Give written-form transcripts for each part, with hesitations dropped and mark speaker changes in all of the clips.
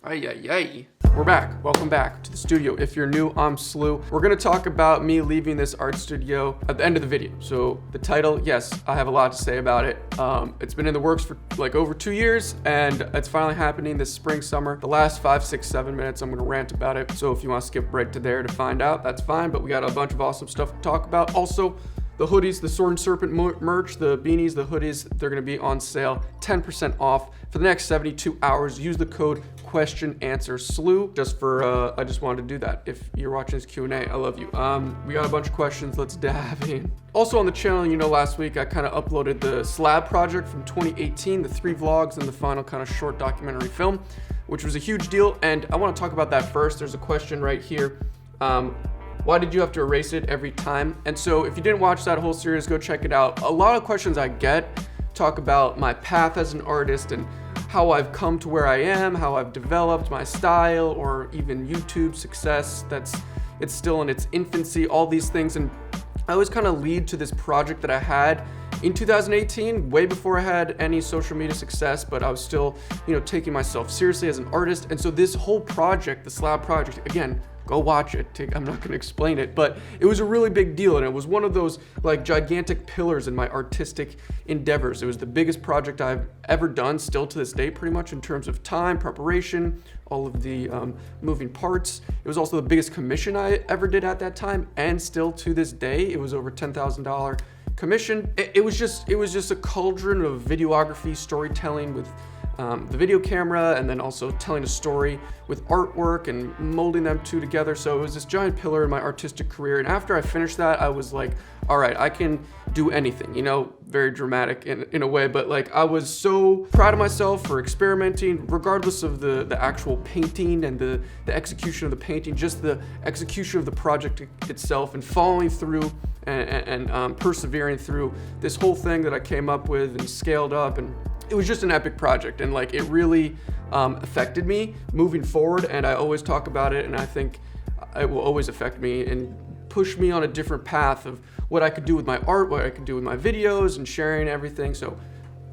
Speaker 1: Ay, ay, ay. We're back. Welcome back to the studio. If you're new, I'm SLEW. We're gonna talk about me leaving this art studio at the end of the video. So the title, yes, I have a lot to say about it. It's been in the works for like over 2 years, and it's finally happening this spring, summer. The last 5, 6, 7 minutes, I'm gonna rant about it. So if you wanna skip right to there to find out, that's fine, but we got a bunch of awesome stuff to talk about. Also, the hoodies, the Sword and Serpent merch, the beanies, the hoodies, they're gonna be on sale, 10% off for the next 72 hours. Use the code QUESTIONANSWERSLEW just for, I just wanted to do that. If you're watching this Q&A, I love you. We got a bunch of questions, let's dive in. Also on the channel, you know, last week I kind of uploaded the SLEW project from 2018, the 3 vlogs and the final kind of short documentary film, which was a huge deal. And I wanna talk about that first. There's a question right here. Why did you have to erase it every time? And so if you didn't watch that whole series, go check it out. A lot of questions I get talk about my path as an artist and how I've come to where I am, how I've developed my style, or even YouTube success it's still in its infancy, all these things. And I always kind of lead to this project that I had in 2018, way before I had any social media success, but I was still, you know, taking myself seriously as an artist. And so this whole project, the SLEW project, again, go watch it. I'm not gonna explain it, but it was a really big deal, and it was one of those like gigantic pillars in my artistic endeavors. It was the biggest project I've ever done, still to this day, pretty much in terms of time, preparation, all of the moving parts. It was also the biggest commission I ever did at that time, and still to this day, it was over $10,000 commission. It was just a cauldron of videography, storytelling with the video camera, and then also telling a story with artwork and molding them two together. So it was this giant pillar in my artistic career. And after I finished that, I was like, all right, I can do anything, you know, very dramatic in a way, but like I was so proud of myself for experimenting, regardless of the actual painting and the execution of the painting, just the execution of the project itself, and following through and persevering through this whole thing that I came up with and scaled up. And it was just an epic project, and like it really affected me moving forward, and I always talk about it, and I think it will always affect me and push me on a different path of what I could do with my art, what I could do with my videos and sharing everything. So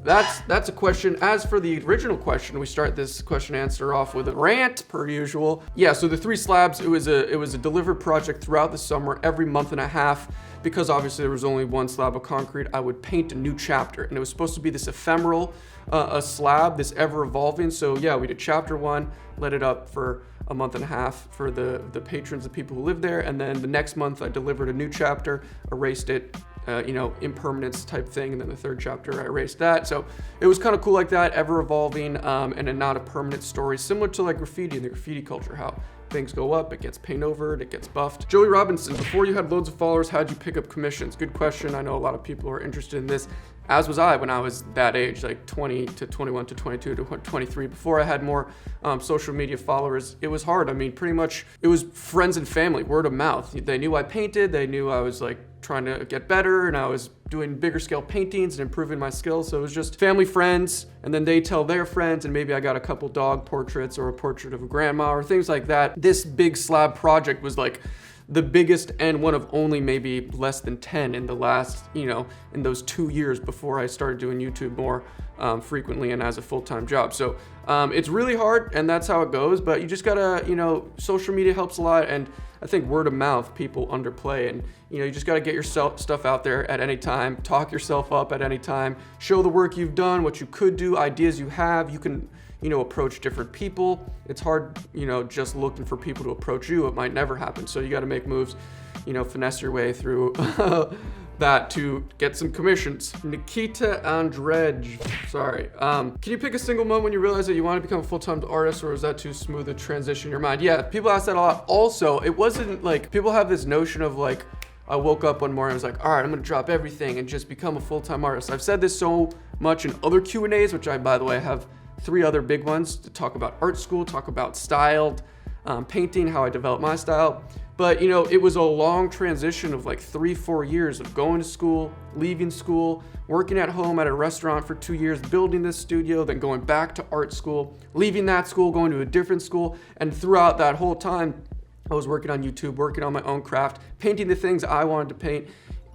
Speaker 1: that's a question. As for the original question, we start this question answer off with a rant per usual. Yeah, so the 3 slabs, it was a delivered project throughout the summer, every month and a half, because obviously there was only 1 slab of concrete. I would paint a new chapter, and it was supposed to be this ephemeral a slab, this ever evolving. So yeah, we did chapter 1, let it up for a month and a half for the patrons, the people who live there, and then the next month I delivered a new chapter, erased it, you know, impermanence type thing, and then the 3rd chapter I erased that. So it was kind of cool like that, ever evolving, and not a permanent story, similar to like graffiti and the graffiti culture, how things go up, it gets paint over, it gets buffed. Joey Robinson, before you had loads of followers, how'd you pick up commissions? Good question. I know a lot of people are interested in this, as was I when I was that age, like 20 to 21 to 22 to 23. Before I had more social media followers, it was hard. I mean, pretty much it was friends and family, word of mouth. They knew I painted, they knew I was like trying to get better, and I was doing bigger scale paintings and improving my skills. So it was just family, friends, and then they tell their friends, and maybe I got a couple dog portraits or a portrait of a grandma or things like that. This big slab project was like the biggest and one of only maybe less than 10 in the last, you know, in those 2 years before I started doing YouTube more frequently and as a full-time job. So it's really hard, and that's how it goes, but you just gotta, you know, social media helps a lot, and I think word of mouth people underplay, and you know, you just gotta get your stuff out there at any time, talk yourself up at any time, show the work you've done, what you could do, ideas you have. You can, you know, approach different people. It's hard, you know, just looking for people to approach you. It might never happen. So you got to make moves, you know, finesse your way through that to get some commissions. Nikita Andrej, sorry. Can you pick a single moment when you realize that you want to become a full-time artist, or is that too smooth a transition in your mind? Yeah, people ask that a lot. Also, it wasn't like, people have this notion of like, I woke up one morning, I was like, all right, I'm gonna drop everything and just become a full-time artist. I've said this so much in other Q&As, which I, by the way, have 3 other big ones to talk about art school, talk about styled painting, how I developed my style. But you know, it was a long transition of like 3-4 years of going to school, leaving school, working at home at a restaurant for 2 years, building this studio, then going back to art school, leaving that school, going to a different school. And throughout that whole time, I was working on YouTube, working on my own craft, painting the things I wanted to paint,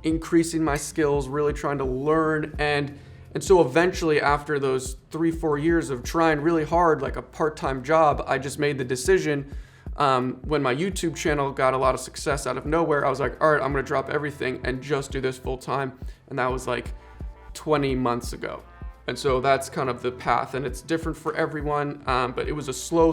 Speaker 1: increasing my skills, really trying to learn. And And so eventually, after those 3-4 years of trying really hard, like a part-time job, I just made the decision, when my YouTube channel got a lot of success out of nowhere, I was like, all right, I'm gonna drop everything and just do this full time. And that was like 20 months ago. And so that's kind of the path, and it's different for everyone, but it was a slow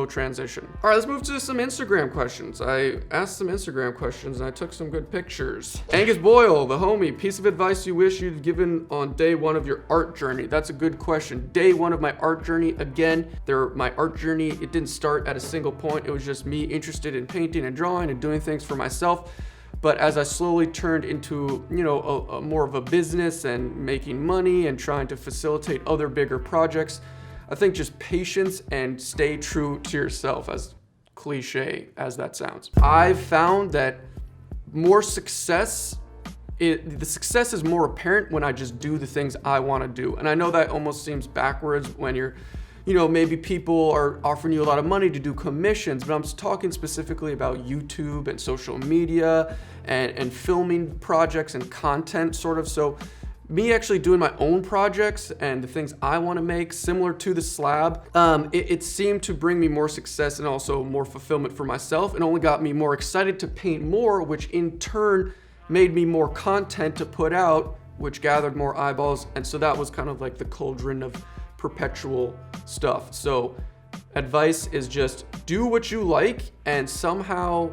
Speaker 1: transition. All right, let's move to some Instagram questions. I asked some Instagram questions and I took some good pictures. Angus Boyle, the homie, piece of advice you wish you'd given on day one of your art journey. That's a good question. Day one of my art journey, again, my art journey, it didn't start at a single point. It was just me interested in painting and drawing and doing things for myself. But as I slowly turned into, a more of a business and making money and trying to facilitate other bigger projects, I think just patience and stay true to yourself, as cliche as that sounds. I've found that more success, the success is more apparent when I just do the things I want to do. And I know that almost seems backwards when you're, maybe people are offering you a lot of money to do commissions, but I'm talking specifically about YouTube and social media and filming projects and content sort of. So me actually doing my own projects and the things I want to make, similar to the slab, it seemed to bring me more success and also more fulfillment for myself, and only got me more excited to paint more, which in turn made me more content to put out, which gathered more eyeballs. And so that was kind of like the cauldron of perpetual stuff. So advice is just do what you like and somehow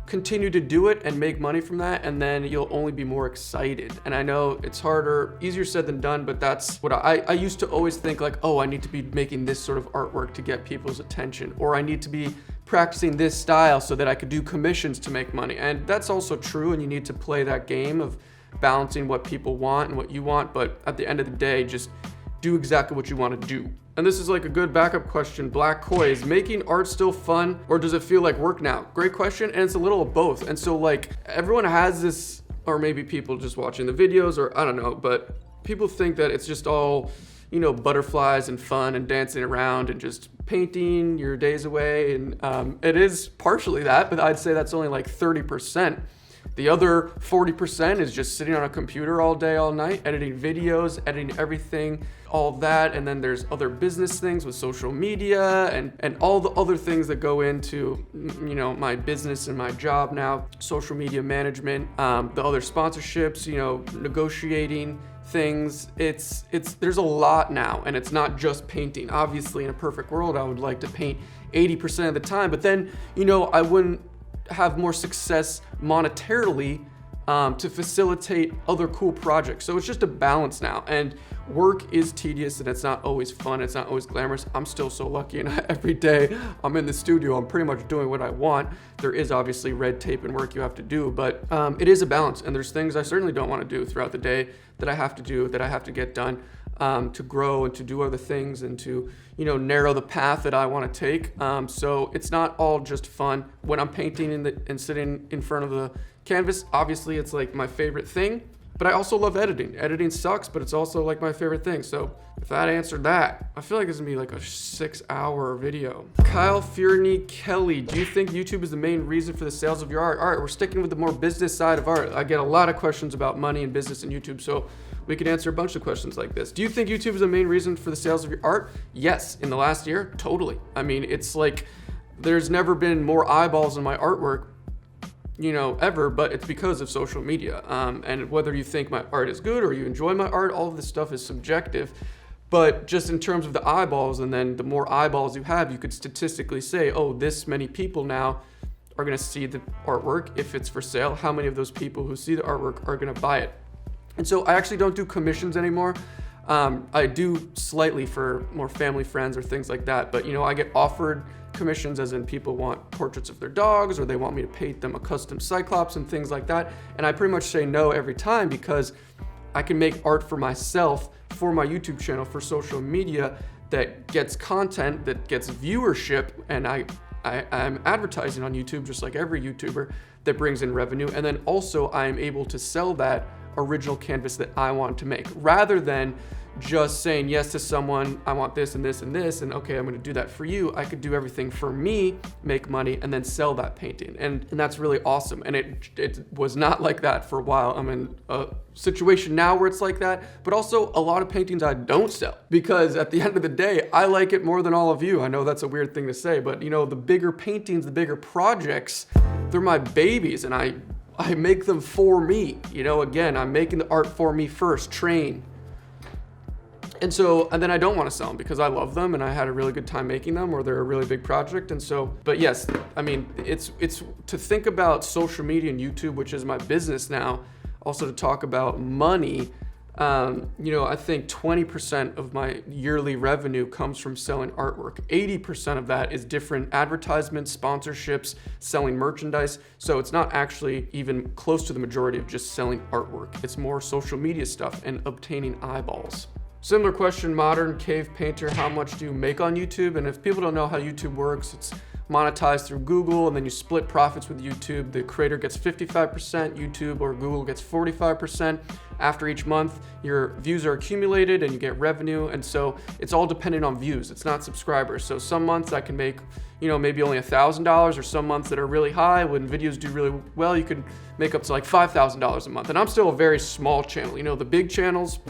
Speaker 1: continue to do it and make money from that, and then you'll only be more excited. And I know it's easier said than done, but that's what I used to always think, like, oh, I need to be making this sort of artwork to get people's attention, or I need to be practicing this style so that I could do commissions to make money. And that's also true, and you need to play that game of balancing what people want and what you want, but at the end of the day, just do exactly what you want to do. And this is like a good backup question. Black Koi, is making art still fun, or does it feel like work now? Great question, and it's a little of both. And so like everyone has this, or maybe people just watching the videos, or I don't know, but people think that it's just all, butterflies and fun and dancing around and just painting your days away. And it is partially that, but I'd say that's only like 30%. The other 40% is just sitting on a computer all day, all night, editing videos, editing everything, all that. And then there's other business things with social media and all the other things that go into, my business and my job now, social media management, the other sponsorships, negotiating things. There's a lot now, and it's not just painting. Obviously, in a perfect world, I would like to paint 80% of the time, but then, I wouldn't have more success monetarily to facilitate other cool projects. So it's just a balance now, and work is tedious and it's not always fun. It's not always glamorous. I'm still so lucky, and every day I'm in the studio, I'm pretty much doing what I want. There is obviously red tape and work you have to do, but it is a balance, and there's things I certainly don't want to do throughout the day that I have to do, that I have to get done to grow and to do other things and to, narrow the path that I want to take. So it's not all just fun. When I'm painting and sitting in front of the canvas, obviously it's like my favorite thing, but I also love editing. Editing sucks, but it's also like my favorite thing. So if that answered that, I feel like it's gonna be like a 6-hour video. Kyle Fierney Kelly, do you think YouTube is the main reason for the sales of your art? All right, we're sticking with the more business side of art. I get a lot of questions about money and business and YouTube, so we could answer a bunch of questions like this. Do you think YouTube is the main reason for the sales of your art? Yes, in the last year, totally. I mean, it's like there's never been more eyeballs on my artwork, ever, but it's because of social media. And whether you think my art is good or you enjoy my art, all of this stuff is subjective. But just in terms of the eyeballs, and then the more eyeballs you have, you could statistically say, oh, this many people now are gonna see the artwork. If it's for sale, how many of those people who see the artwork are gonna buy it? And so I actually don't do commissions anymore. I do slightly for more family friends or things like that, but I get offered commissions, as in people want portraits of their dogs, or they want me to paint them a custom cyclops and things like that. And I pretty much say no every time, because I can make art for myself, for my YouTube channel, for social media, that gets content, that gets viewership, and I'm advertising on YouTube just like every YouTuber, that brings in revenue. And then also I'm able to sell that original canvas that I want to make, rather than just saying yes to someone, I want this and this and this, and okay, I'm gonna do that for you. I could do everything for me, make money, and then sell that painting. And that's really awesome. And it was not like that for a while. I'm in a situation now where it's like that, but also a lot of paintings I don't sell, because at the end of the day, I like it more than all of you. I know that's a weird thing to say, but you know, the bigger paintings, the bigger projects, they're my babies, and I make them for me. You know, again, I'm making the art for me first, train. And then I don't want to sell them because I love them and I had a really good time making them, or they're a really big project. And so, but yes, I mean, it's to think about social media and YouTube, which is my business now, also to talk about money. You know, I think 20% of my yearly revenue comes from selling artwork. 80% of that is different advertisements, sponsorships, selling merchandise. So it's not actually even close to the majority of just selling artwork. It's more social media stuff and obtaining eyeballs. Similar question, modern cave painter, how much do you make on YouTube? And if people don't know how YouTube works, it's monetized through Google, and then you split profits with YouTube. The creator gets 55%, YouTube or Google gets 45%. After each month, your views are accumulated and you get revenue. And so it's all dependent on views. It's not subscribers. So some months I can make, you know, maybe only $1,000, or some months that are really high, when videos do really well, you could make up to like $5,000 a month. And I'm still a very small channel. You know, the big channels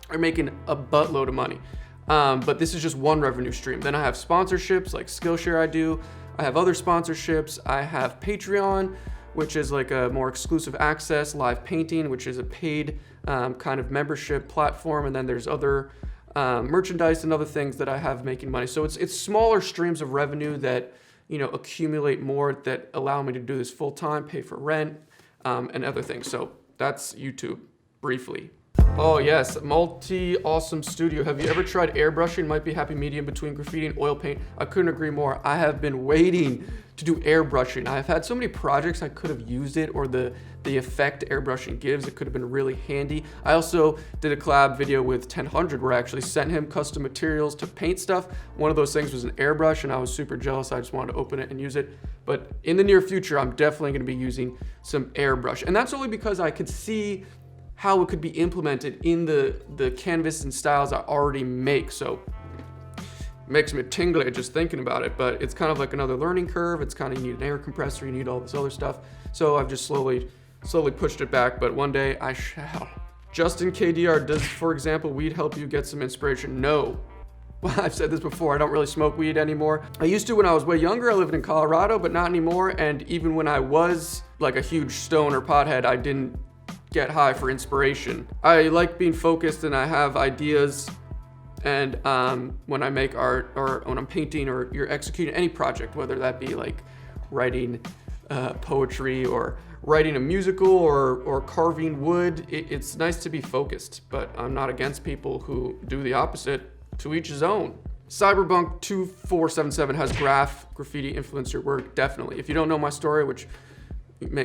Speaker 1: are making a buttload of money. But this is just one revenue stream. Then I have sponsorships like Skillshare I do. I have other sponsorships. I have Patreon, which is like a more exclusive access, live painting, which is a paid kind of membership platform. And then there's other merchandise and other things that I have making money. So it's smaller streams of revenue that, you know, accumulate more, that allow me to do this full time, pay for rent, and other things. So that's YouTube briefly. Oh yes, multi-awesome studio. Have you ever tried airbrushing? Might be happy medium between graffiti and oil paint. I couldn't agree more. I have been waiting to do airbrushing. I've had so many projects I could have used it, or the effect airbrushing gives. It could have been really handy. I also did a collab video with 1000 where I actually sent him custom materials to paint stuff. One of those things was an airbrush, and I was super jealous. I just wanted to open it and use it. But in the near future, I'm definitely going to be using some airbrush. And that's only because I could see how it could be implemented in the canvas and styles I already make. So it makes me tingly just thinking about it, but it's kind of like another learning curve. It's kind of, you need an air compressor, you need all this other stuff. So I've just slowly pushed it back, but one day I shall. Justin KDR, does, for example, weed help you get some inspiration? No. Well, I've said this before, I don't really smoke weed anymore. I used to when I was way younger. I lived in Colorado, but not anymore. And even when I was like a huge stone or pothead, I didn't get high for inspiration. I like being focused, and I have ideas, and when I make art, or when I'm painting, or you're executing any project, whether that be like writing poetry, or writing a musical, or carving wood, it's nice to be focused, but I'm not against people who do the opposite. To each his own. Cyberbunk2477 has graffiti influenced your work? Definitely. If you don't know my story, which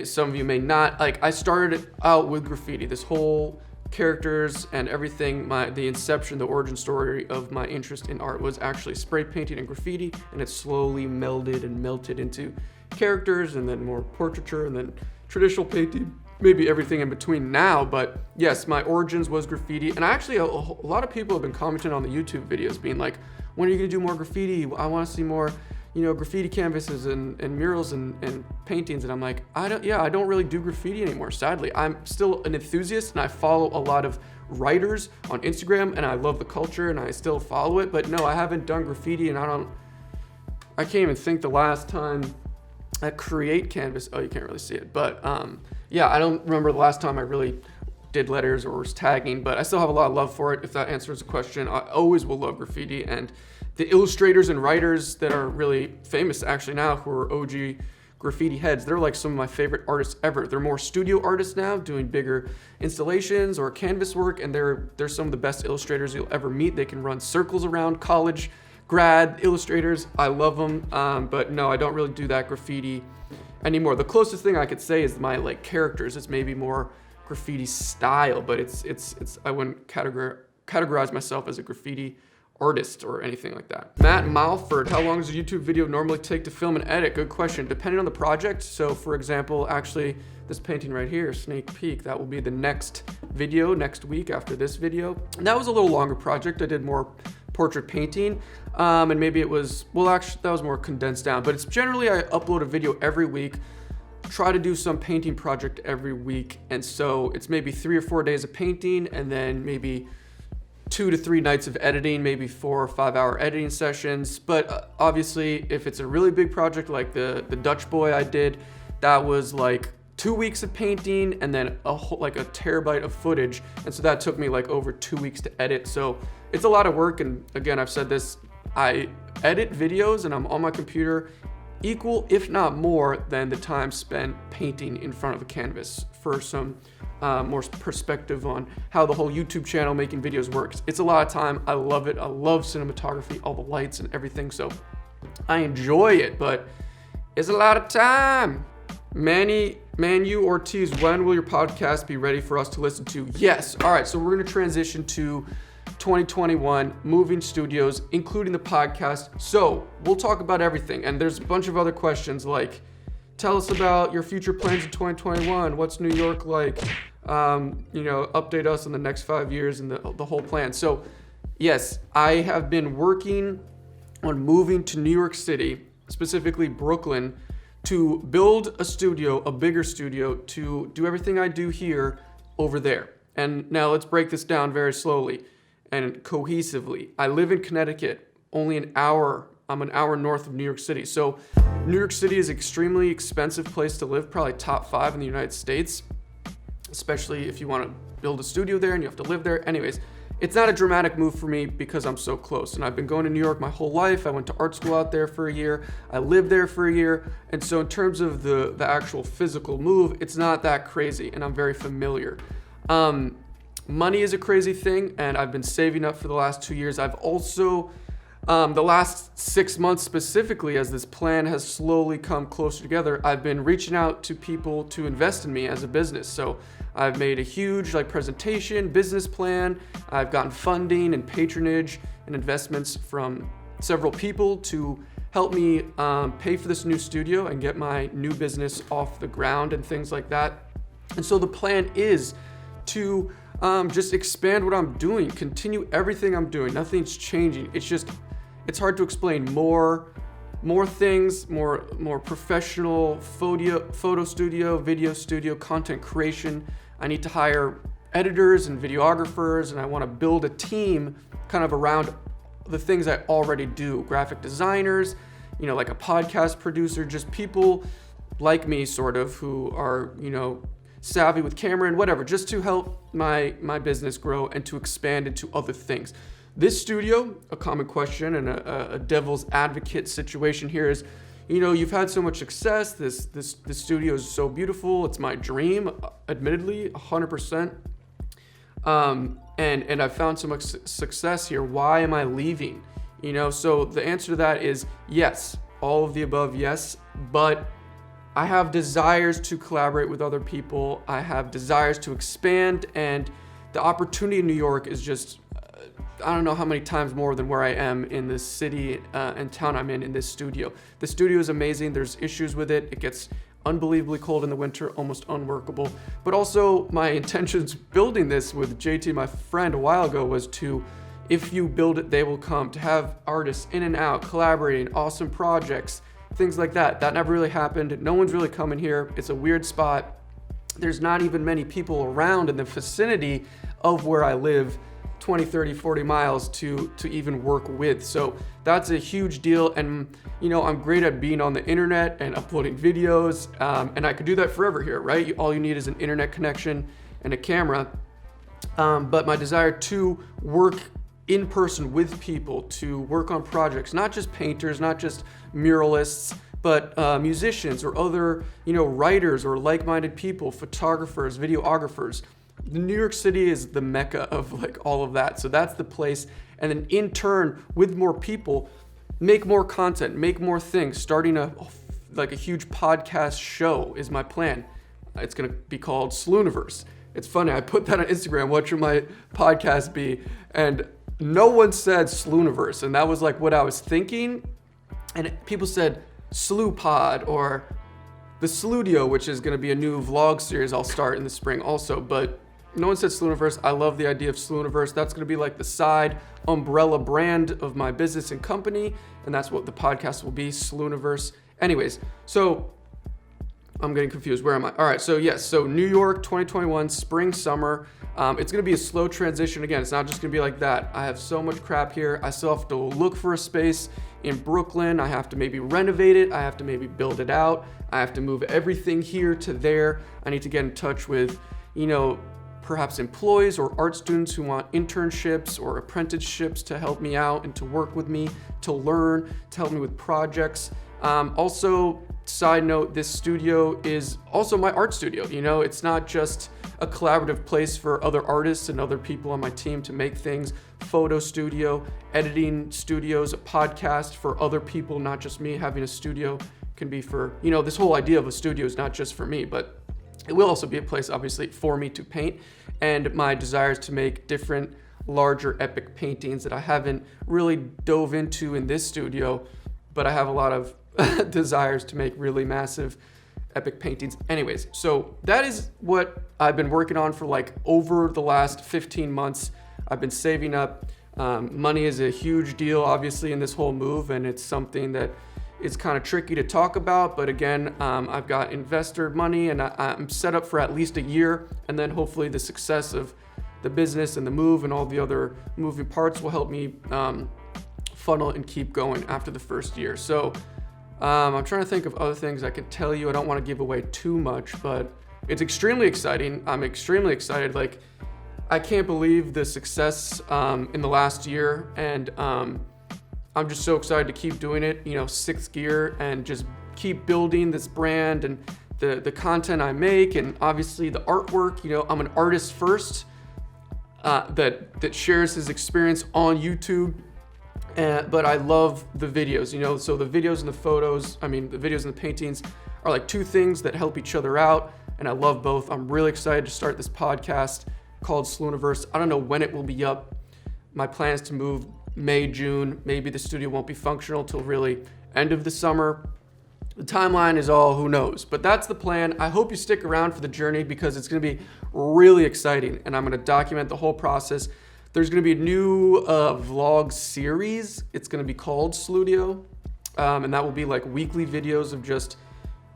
Speaker 1: some of you may not, like, I started out with graffiti. This whole characters and everything, the inception, the origin story of my interest in art was actually spray painting and graffiti, and it slowly melded and melted into characters, and then more portraiture, and then traditional painting, maybe everything in between now. But yes, my origins was graffiti, and actually a lot of people have been commenting on the YouTube videos being like, when are you gonna do more graffiti? I wanna see more, you know, graffiti canvases and murals and paintings. And I'm like, I don't really do graffiti anymore, sadly. I'm still an enthusiast, and I follow a lot of writers on Instagram, and I love the culture, and I still follow it, but no, I haven't done graffiti, and I can't even think the last time I create canvas. Oh, you can't really see it, but yeah, I don't remember the last time I really did letters or was tagging, but I still have a lot of love for it, if that answers the question. I always will love graffiti, and the illustrators and writers that are really famous actually now, who are OG graffiti heads, they're like some of my favorite artists ever. They're more studio artists now, doing bigger installations or canvas work, and they're some of the best illustrators you'll ever meet. They can run circles around college grad illustrators. I love them, but no, I don't really do that graffiti anymore. The closest thing I could say is my like characters. It's maybe more graffiti style, but it's I wouldn't categorize myself as a graffiti artist or anything like that. Matt Malford, how long does a YouTube video normally take to film and edit? Good question. Depending on the project. So for example, actually this painting right here, sneak peek, that will be the next video next week after this video. And that was a little longer project. I did more portrait painting, and maybe it was, well, actually that was more condensed down, but it's generally I upload a video every week, try to do some painting project every week. And so it's maybe 3 or 4 days of painting and then maybe 2 to 3 nights of editing, maybe 4 or 5 hour editing sessions. But obviously if it's a really big project like the Dutch boy I did, that was like 2 weeks of painting and then like a terabyte of footage. And so that took me like over 2 weeks to edit. So it's a lot of work. And again, I've said this, I edit videos and I'm on my computer equal, if not more, than the time spent painting in front of a canvas. For some more perspective on how the whole YouTube channel making videos works. It's a lot of time. I love it. I love cinematography, all the lights and everything. So I enjoy it, but it's a lot of time. Manu Ortiz, when will your podcast be ready for us to listen to? Yes. All right. So we're going to transition to 2021, moving studios, including the podcast. So we'll talk about everything. And there's a bunch of other questions like, tell us about your future plans in 2021. What's New York like? Update us in the next 5 years and the whole plan. So yes, I have been working on moving to New York City, specifically Brooklyn, to build a studio, a bigger studio, to do everything I do here over there. And now let's break this down very slowly and cohesively. I live in Connecticut, only an hour. I'm an hour north of New York City. So New York City is an extremely expensive place to live, probably top 5 in the United States, especially if you want to build a studio there and you have to live there. Anyways, it's not a dramatic move for me because I'm so close. And I've been going to New York my whole life. I went to art school out there for a year. I lived there for a year. And so in terms of the actual physical move, it's not that crazy and I'm very familiar. Money is a crazy thing and I've been saving up for the last 2 years. I've also, the last 6 months specifically, as this plan has slowly come closer together, I've been reaching out to people to invest in me as a business. So I've made a huge presentation, business plan. I've gotten funding and patronage and investments from several people to help me pay for this new studio and get my new business off the ground and things like that. And so the plan is to just expand what I'm doing, continue everything I'm doing. Nothing's changing. It's hard to explain. More things, more professional photo studio, video studio, content creation. I need to hire editors and videographers, and I want to build a team kind of around the things I already do. Graphic designers, like a podcast producer, just people like me sort of who are, savvy with camera and whatever, just to help my business grow and to expand into other things. This studio, a common question and a devil's advocate situation here is, you've had so much success. This studio is so beautiful. It's my dream, admittedly, 100%. And I've found so much success here. Why am I leaving? So the answer to that is yes, all of the above, yes. But I have desires to collaborate with other people. I have desires to expand, and the opportunity in New York is just, I don't know how many times more than where I am in this city and town I'm in this studio. The studio is amazing. There's issues with it. It gets unbelievably cold in the winter, almost unworkable. But also my intentions building this with JT, my friend, a while ago was to, if you build it, they will come, to have artists in and out, collaborating, awesome projects, things like that. That never really happened. No one's really coming here. It's a weird spot. There's not even many people around in the vicinity of where I live, 20, 30, 40 miles to even work with. So that's a huge deal. And, I'm great at being on the internet and uploading videos. And I could do that forever here, right? All you need is an internet connection and a camera. But my desire to work in person with people, to work on projects, not just painters, not just muralists, but musicians or other, writers or like-minded people, photographers, videographers. New York City is the mecca of all of that. So that's the place. And then in turn, with more people, make more content, make more things. Starting a huge podcast show is my plan. It's going to be called SLEWniverse. It's funny. I put that on Instagram. What should my podcast be? And no one said SLEWniverse, and that was like what I was thinking. And people said SLEW Pod or the SLUdio, which is going to be a new vlog series I'll start in the spring also. But no one said SLEWniverse. I love the idea of SLEWniverse. That's going to be like the side umbrella brand of my business and company, and that's what the podcast will be, SLEWniverse. Anyways, so I'm getting confused. Where am I? All right, so yes, so New York 2021, spring, summer. It's going to be a slow transition. Again, it's not just going to be like that. I have so much crap here. I still have to look for a space in Brooklyn. I have to maybe renovate it. I have to maybe build it out. I have to move everything here to there. I need to get in touch with, perhaps employees or art students who want internships or apprenticeships to help me out and to work with me, to learn, to help me with projects. Also, side note, this studio is also my art studio. It's not just a collaborative place for other artists and other people on my team to make things, photo studio, editing studios, a podcast for other people, not just me. Having a studio can be for, this whole idea of a studio is not just for me, but it will also be a place, obviously, for me to paint, and my desire is to make different, larger, epic paintings that I haven't really dove into in this studio, but I have a lot of desires to make really massive, epic paintings. Anyways, so that is what I've been working on for like over the last 15 months. I've been saving up. Money is a huge deal, obviously, in this whole move, and it's something that it's kind of tricky to talk about, but again, I've got investor money and I'm set up for at least a year, and then hopefully the success of the business and the move and all the other moving parts will help me funnel and keep going after the first year. So I'm trying to think of other things I could tell you. I don't want to give away too much, but it's extremely exciting. I'm extremely excited. Like, I can't believe the success in the last year, and I'm just so excited to keep doing it, sixth gear, and just keep building this brand and the content I make, and obviously the artwork. I'm an artist first that shares his experience on YouTube, but I love the videos, so the videos and the photos, the videos and the paintings are like two things that help each other out, and I love both. I'm really excited to start this podcast called SLEWniverse. I don't know when it will be up. My plan is to move May, June. Maybe the studio won't be functional till really end of the summer. The timeline is all who knows, but that's the plan. I hope you stick around for the journey because it's going to be really exciting, and I'm going to document the whole process. There's going to be a new vlog series. It's going to be called SLUdio, and that will be like weekly videos of just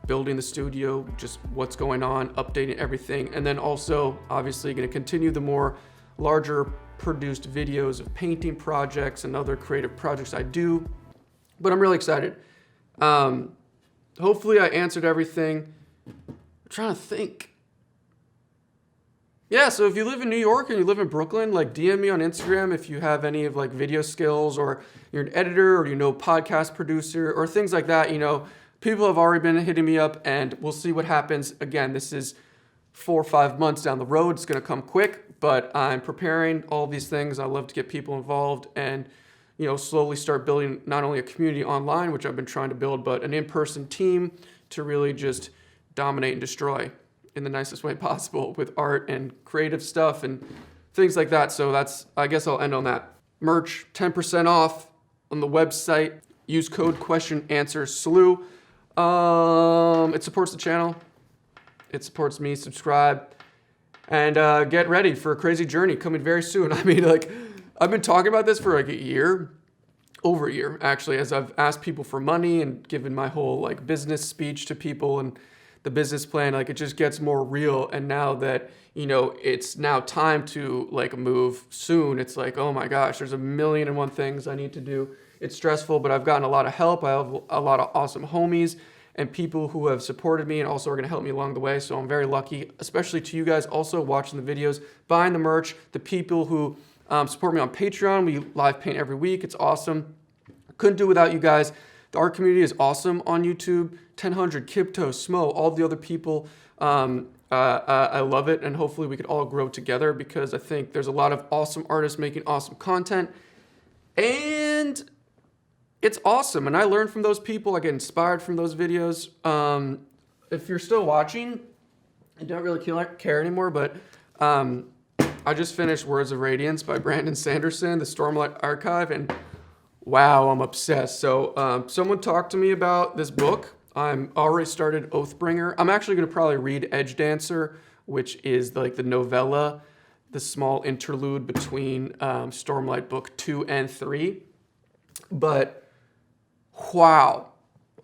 Speaker 1: building the studio, just what's going on, updating everything, and then also obviously going to continue the more larger produced videos of painting projects and other creative projects I do, but I'm really excited. Hopefully I answered everything. I'm trying to think. Yeah, so if you live in New York and you live in Brooklyn, like DM me on Instagram if you have any of like video skills, or you're an editor, or podcast producer or things like that. People have already been hitting me up, and we'll see what happens. Again, this is 4 or 5 months down the road. It's going to come quick, but I'm preparing all these things. I love to get people involved and, slowly start building not only a community online, which I've been trying to build, but an in-person team to really just dominate and destroy in the nicest way possible with art and creative stuff and things like that. So I guess I'll end on that. Merch, 10% off on the website. Use code #SLEW. It supports the channel. It supports me. Subscribe and get ready for a crazy journey coming very soon. I've been talking about this for like over a year actually, as I've asked people for money and given my whole like business speech to people and the business plan. Like, it just gets more real. And now that, it's now time to like move soon, it's like, oh my gosh, there's 1,000,001 things I need to do. It's stressful, but I've gotten a lot of help. I have a lot of awesome homies and people who have supported me and also are going to help me along the way. So I'm very lucky, especially to you guys also watching the videos, buying the merch, the people who support me on Patreon. We live paint every week. It's awesome. Couldn't do it without you guys. The art community is awesome on YouTube. 1000, Kipto, Smo, all the other people. I love it, and hopefully we could all grow together because I think there's a lot of awesome artists making awesome content. And it's awesome, and I learn from those people. I get inspired from those videos. If you're still watching, I don't really care anymore, but I just finished Words of Radiance by Brandon Sanderson, the Stormlight Archive, and wow, I'm obsessed. So someone talked to me about this book. I'm already started Oathbringer. I'm actually going to probably read Edge Dancer, which is like the novella, the small interlude between Stormlight Book 2 and 3. But wow,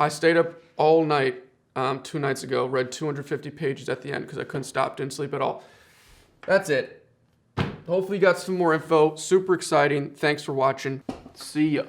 Speaker 1: I stayed up all night 2 nights ago, read 250 pages at the end because I couldn't stop, didn't sleep at all. That's it. Hopefully you got some more info. Super exciting. Thanks for watching. See ya.